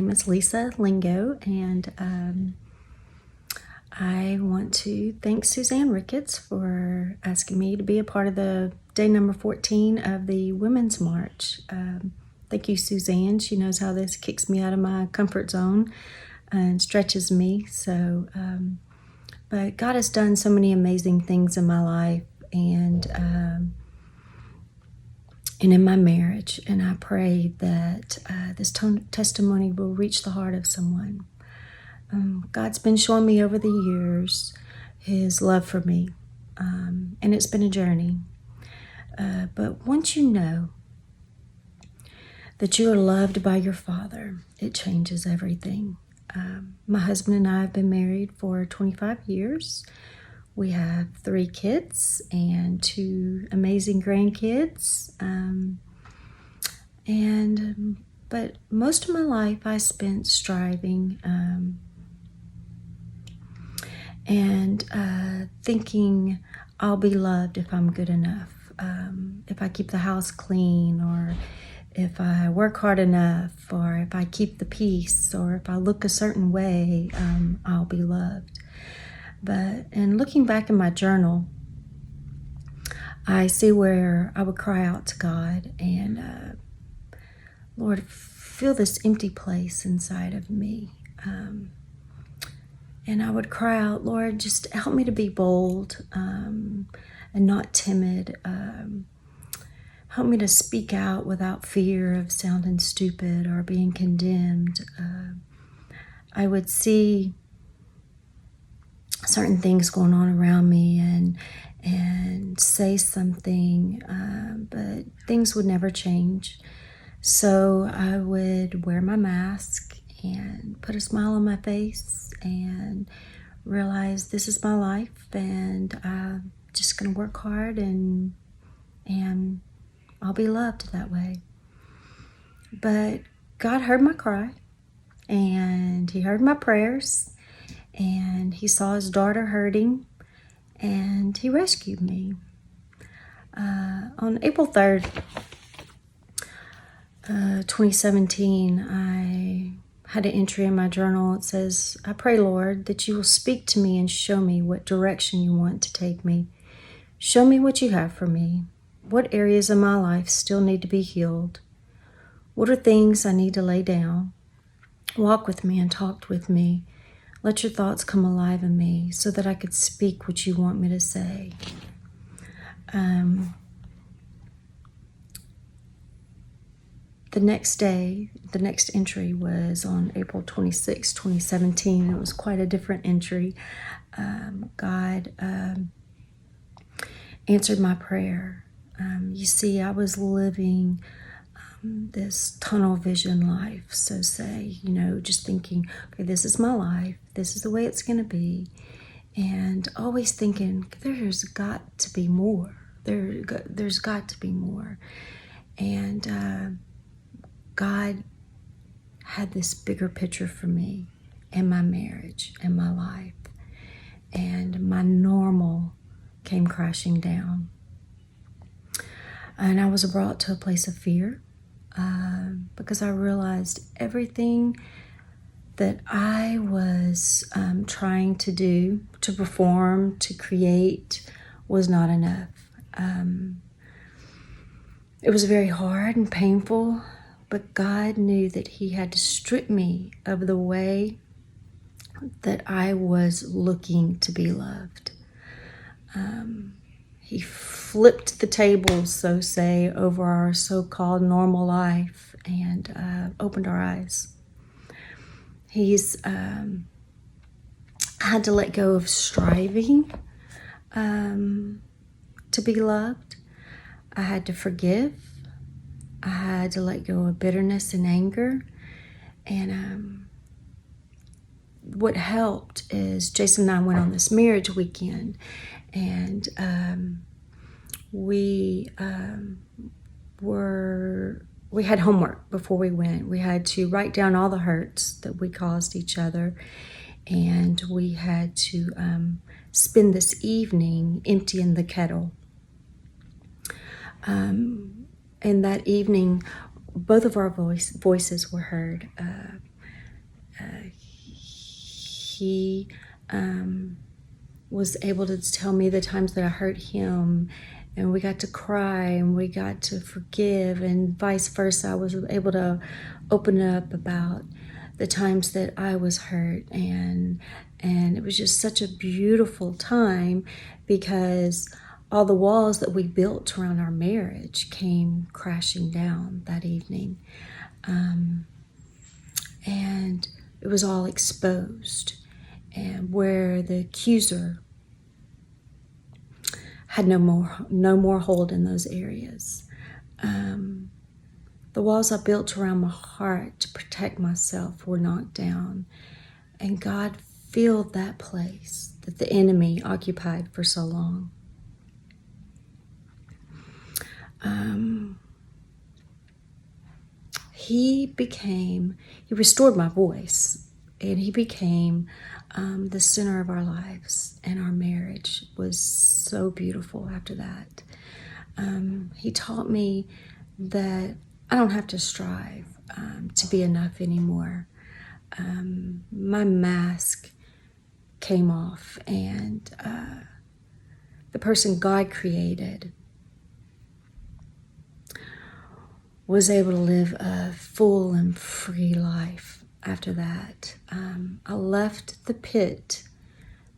name is Lisa Lingo, and I want to thank Suzanne Ricketts for asking me to be a part of the day number 14 of the Women's March. Thank you, Suzanne. She knows how this kicks me out of my comfort zone and stretches me. But God has done so many amazing things in my life and in my marriage, and I pray that this testimony will reach the heart of someone. God's been showing me over the years His love for me, and it's been a journey. But once you know that you are loved by your Father, it changes everything. My husband and I have been married for 25 years. We have 3 kids and 2 amazing grandkids. But most of my life I spent striving and thinking I'll be loved if I'm good enough, if I keep the house clean, or if I work hard enough, or if I keep the peace, or if I look a certain way, I'll be loved. But in looking back in my journal, I see where I would cry out to God and, Lord, fill this empty place inside of me. And I would cry out, Lord, just help me to be bold and not timid. Help me to speak out without fear of sounding stupid or being condemned. I would see certain things going on around me and say something, but things would never change. So I would wear my mask and put a smile on my face and realize this is my life, and I'm just going to work hard and I'll be loved that way. But God heard my cry, and He heard my prayers, and He saw His daughter hurting, and He rescued me. On April 3rd, 2017, I had an entry in my journal. It says, I pray, Lord, that you will speak to me and show me what direction you want to take me. Show me what you have for me. What areas of my life still need to be healed? What are things I need to lay down? Walk with me and talk with me. Let your thoughts come alive in me so that I could speak what you want me to say. The next day, the next entry was on April 26, 2017. It was quite a different entry. God answered my prayer. You see, I was living this tunnel vision life, so say, just thinking, okay, this is my life. This is the way it's going to be. And always thinking, there's got to be more. There's got to be more. And God had this bigger picture for me and my marriage and my life. And my normal came crashing down. And I was brought to a place of fear because I realized everything that I was trying to do, to perform, to create, was not enough. It was very hard and painful, but God knew that He had to strip me of the way that I was looking to be loved. He flipped the tables, so say, over our so-called normal life and opened our eyes. He's had to let go of striving to be loved. I had to forgive. I had to let go of bitterness and anger. And what helped is Jason and I went on this marriage weekend, and we had homework before we went. We had to write down all the hurts that we caused each other, and we had to spend this evening emptying the kettle. And that evening, both of our voices were heard. he was able to tell me the times that I hurt him, and we got to cry and we got to forgive, and vice versa. I was able to open up about the times that I was hurt, and it was just such a beautiful time, because all the walls that we built around our marriage came crashing down that evening. And it was all exposed, and where the accuser had no more hold in those areas. The walls I built around my heart to protect myself were knocked down, and God filled that place that the enemy occupied for so long. He restored my voice, and he became the center of our lives, and our marriage was so beautiful after that. He taught me that I don't have to strive to be enough anymore. My mask came off, and the person God created was able to live a full and free life after that. I left the pit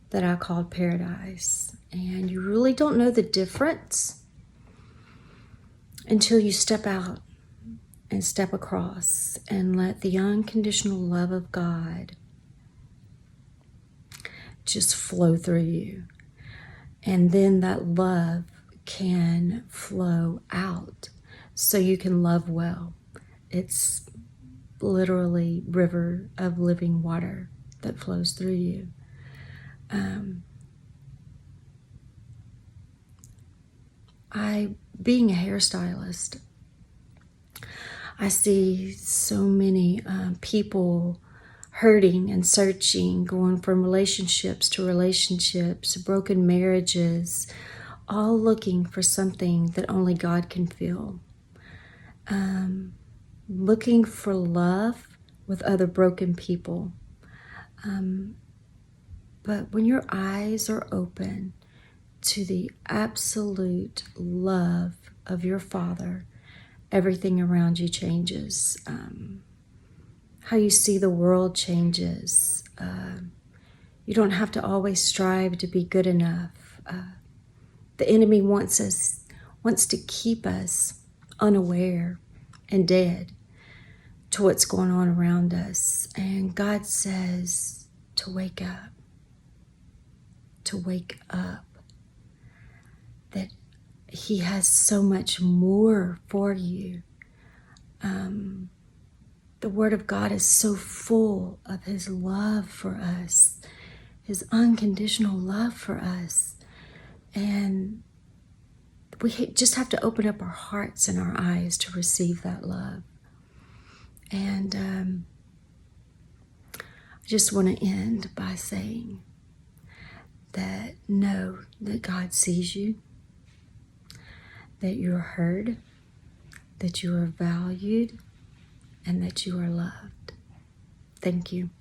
that I called paradise, and you really don't know the difference until you step out and step across and let the unconditional love of God just flow through you. And then that love can flow out so you can love well. It's literally river of living water that flows through you. Being a hairstylist, I see so many people hurting and searching, going from relationships to relationships, broken marriages, all looking for something that only God can fill. Looking for love with other broken people. But when your eyes are open to the absolute love of your Father, everything around you changes. How you see the world changes. You don't have to always strive to be good enough. The enemy wants to keep us unaware and dead to what's going on around us. And God says to wake up. To wake up. That He has so much more for you. The Word of God is so full of His love for us, His unconditional love for us. And we just have to open up our hearts and our eyes to receive that love. And I just want to end by saying that know that God sees you, that you're heard, that you are valued, and that you are loved. Thank you.